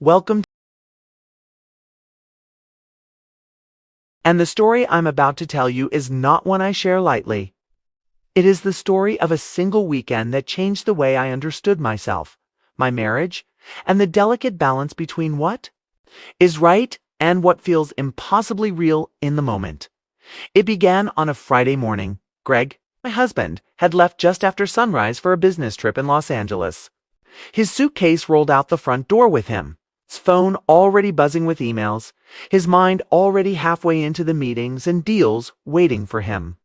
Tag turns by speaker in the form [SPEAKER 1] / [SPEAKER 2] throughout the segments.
[SPEAKER 1] Welcome. And the story I'm about to tell you is not one I share lightly. It is the story of a single weekend that changed the way I understood myself, my marriage, and the delicate balance between what is right and what feels impossibly real in the moment. It began on a Friday morning. Greg, my husband, had left just after sunrise for a business trip in Los Angeles. His suitcase rolled out the front door with him, his phone already buzzing with emails, his mind already halfway into the meetings and deals waiting for him.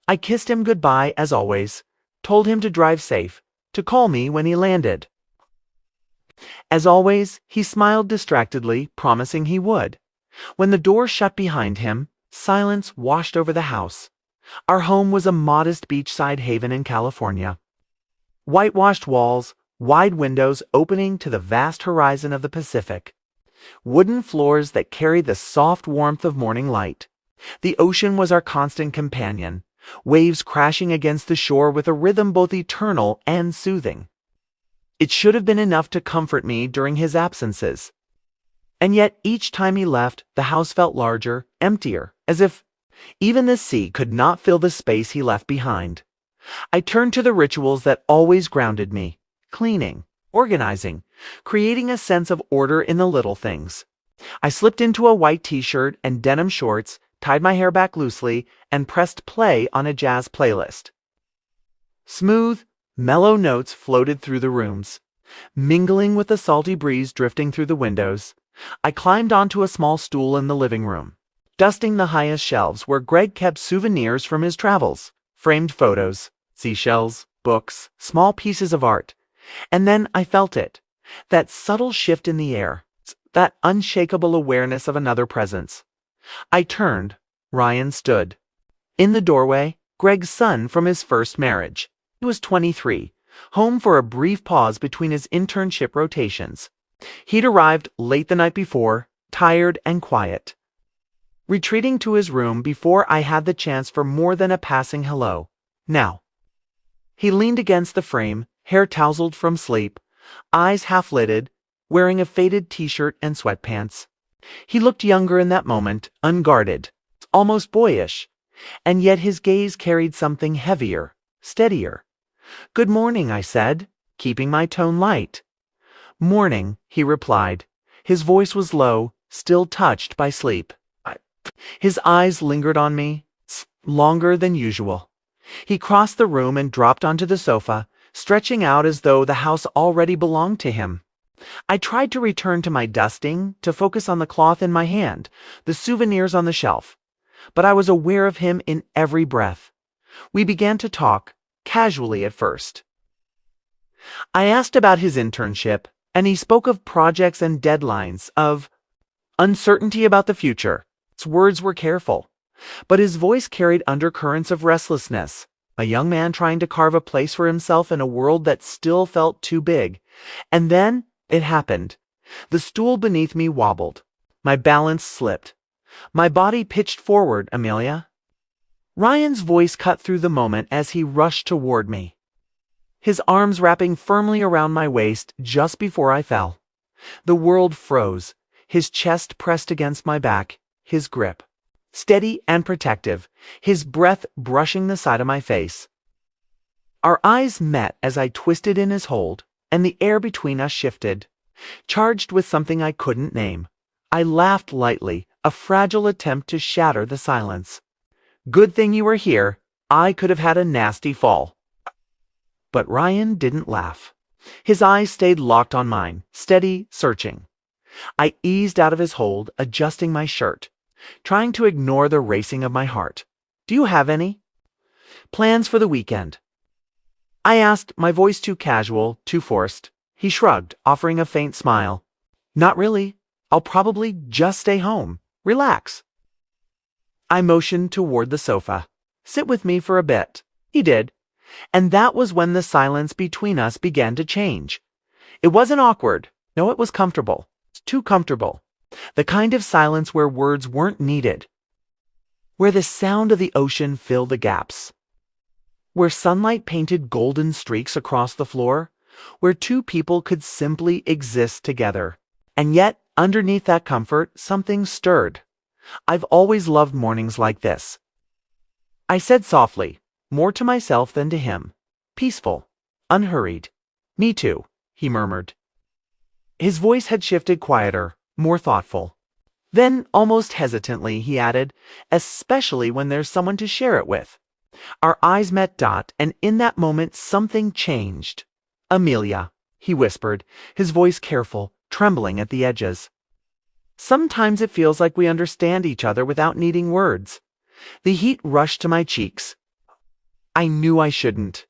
[SPEAKER 1] I kissed him goodbye as always, told him to drive safe, to call me when he landed. As always, he smiled distractedly, promising he would. When the door shut behind him, silence washed over the house. Our home was a modest beachside haven in California. Whitewashed walls, wide windows opening to the vast horizon of the Pacific. Wooden floors that carried the soft warmth of morning light. The ocean was our constant companion, waves crashing against the shore with a rhythm both eternal and soothing. It should have been enough to comfort me during his absences. And yet each time he left, the house felt larger, emptier, as if even the sea could not fill the space he left behind. I turned to the rituals that always grounded me: cleaning, organizing, creating a sense of order in the little things. I slipped into a white t-shirt and denim shorts, tied my hair back loosely, and pressed play on a jazz playlist. Smooth, mellow notes floated through the rooms, mingling with the salty breeze drifting through the windows. I climbed onto a small stool in the living room, dusting the highest shelves where Greg kept souvenirs from his travels, framed photos, seashells, books, small pieces of art. And then I felt it, that subtle shift in the air, that unshakable awareness of another presence. I turned. Ryan stood. In the doorway, Greg's son from his first marriage. He was 23, home for a brief pause between his internship rotations. He'd arrived late the night before, tired and quiet. Retreating to his room before I had the chance for more than a passing hello. Now. He leaned against the frame, hair tousled from sleep, eyes half-lidded, wearing a faded t-shirt and sweatpants. He looked younger in that moment, unguarded, almost boyish, and yet his gaze carried something heavier, steadier. "Good morning," I said, keeping my tone light. "Morning," he replied. His voice was low, still touched by sleep. His eyes lingered on me, longer than usual. He crossed the room and dropped onto the sofa, stretching out as though the house already belonged to him. I tried to return to my dusting, to focus on the cloth in my hand, the souvenirs on the shelf. But I was aware of him in every breath. We began to talk, casually at first. I asked about his internship, and he spoke of projects and deadlines, of uncertainty about the future. His words were careful, but his voice carried undercurrents of restlessness, a young man trying to carve a place for himself in a world that still felt too big. And then it happened. The stool beneath me wobbled. My balance slipped. My body pitched forward, Amelia. Ryan's voice cut through the moment as he rushed toward me, his arms wrapping firmly around my waist just before I fell. The world froze, his chest pressed against my back, his grip steady and protective, his breath brushing the side of my face. Our eyes met as I twisted in his hold, and the air between us shifted, charged with something I couldn't name. I laughed lightly, a fragile attempt to shatter the silence. "Good thing you were here. I could have had a nasty fall." But Ryan didn't laugh. His eyes stayed locked on mine, steady, searching. I eased out of his hold, adjusting my shirt, trying to ignore the racing of my heart. "Do you have any plans for the weekend?" I asked, my voice too casual, too forced. He shrugged, offering a faint smile. "Not really. I'll probably just stay home. Relax." I motioned toward the sofa. "Sit with me for a bit." He did. And that was when the silence between us began to change. It wasn't awkward. No, it was comfortable. Too comfortable. The kind of silence where words weren't needed. Where the sound of the ocean filled the gaps. Where sunlight painted golden streaks across the floor, where two people could simply exist together. And yet, underneath that comfort, something stirred. I've always loved mornings like this. I said softly, more to myself than to him. Peaceful, unhurried. Me too, he murmured. His voice had shifted quieter, more thoughtful. Then, almost hesitantly, he added, especially when there's someone to share it with. Our eyes met, and in that moment something changed. Amelia, he whispered, his voice careful, trembling at the edges. Sometimes it feels like we understand each other without needing words. The heat rushed to my cheeks. I knew I shouldn't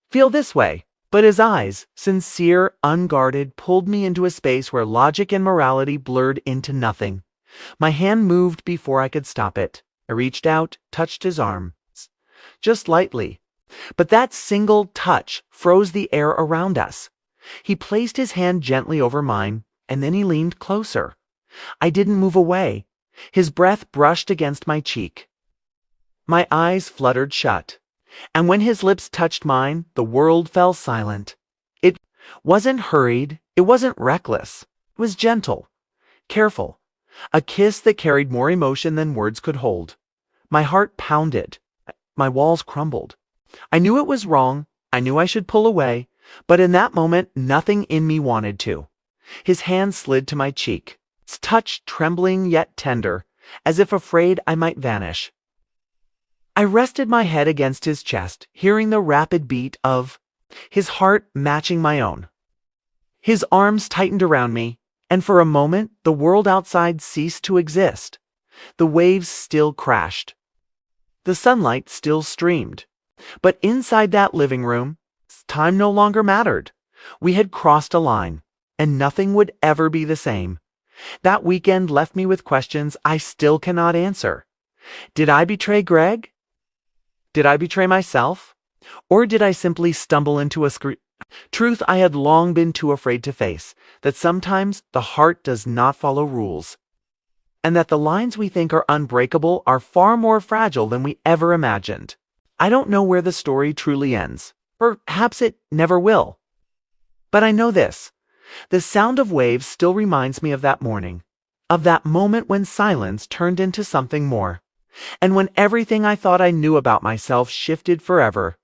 [SPEAKER 1] feel this way, but his eyes, sincere, unguarded, pulled me into a space where logic and morality blurred into nothing. My hand moved before I could stop it. I reached out, touched his arm. Just lightly. But that single touch froze the air around us. He placed his hand gently over mine, and then he leaned closer. I didn't move away. His breath brushed against my cheek. My eyes fluttered shut, and when his lips touched mine, the world fell silent. It wasn't hurried, it wasn't reckless. It was gentle, careful, a kiss that carried more emotion than words could hold. My heart pounded. My walls crumbled. I knew it was wrong. I knew I should pull away, but in that moment, nothing in me wanted to. His hand slid to my cheek, its touch trembling yet tender, as if afraid I might vanish. I rested my head against his chest, hearing the rapid beat of his heart matching my own. His arms tightened around me, and for a moment, the world outside ceased to exist. The waves still crashed. The sunlight still streamed. But inside that living room, time no longer mattered. We had crossed a line, and nothing would ever be the same. That weekend left me with questions I still cannot answer. Did I betray Greg? Did I betray myself? Or did I simply stumble into a truth I had long been too afraid to face, that sometimes the heart does not follow rules, and that the lines we think are unbreakable are far more fragile than we ever imagined. I don't know where the story truly ends. Perhaps it never will. But I know this. The sound of waves still reminds me of that morning, of that moment when silence turned into something more, and when everything I thought I knew about myself shifted forever.